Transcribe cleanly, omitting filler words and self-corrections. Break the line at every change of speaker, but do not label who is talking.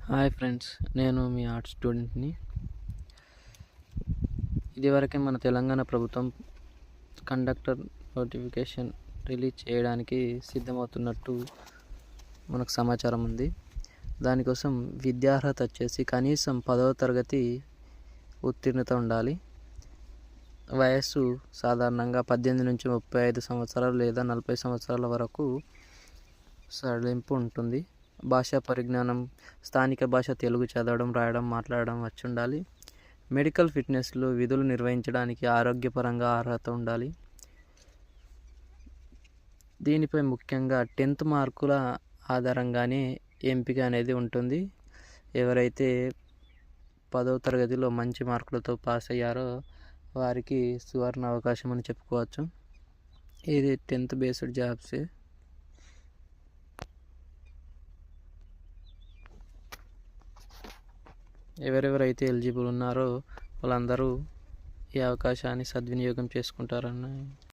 Hi friends, నేను మీ art స్టూడెంట్ని. ఇదివరకే మన తెలంగాణ ప్రభుత్వం కండక్టర్ నోటిఫికేషన్ రిలీజ్ చేయడానికి సిద్ధమవుతున్నట్టు మనకు సమాచారం ఉంది. దానికోసం విద్యార్హత వచ్చేసి కనీసం 10వ తరగతి ఉత్తీర్ణత ఉండాలి. వయస్సు సాధారణంగా 18 నుంచి 35 సంవత్సరాలు లేదా 40 సంవత్సరాల వరకు సడలింపు ఉంటుంది. భాషా పరిజ్ఞానం, స్థానిక భాష తెలుగు చదవడం, రాయడం, మాట్లాడడం వచ్చి ఉండాలి. మెడికల్ ఫిట్నెస్లో విధులు నిర్వహించడానికి ఆరోగ్యపరంగా అర్హత ఉండాలి. దీనిపై ముఖ్యంగా 10th మార్కుల ఆధారంగానే ఎంపిక అనేది ఉంటుంది. ఎవరైతే 10వ తరగతిలో మంచి మార్కులతో పాస్ అయ్యారో వారికి సువర్ణ అవకాశం అని చెప్పుకోవచ్చు. ఇది 10th బేస్డ్ జాబ్సే. ఎవరెవరైతే ఎలిజిబుల్ ఉన్నారో వాళ్ళందరూ ఈ అవకాశాన్ని సద్వినియోగం చేసుకుంటారని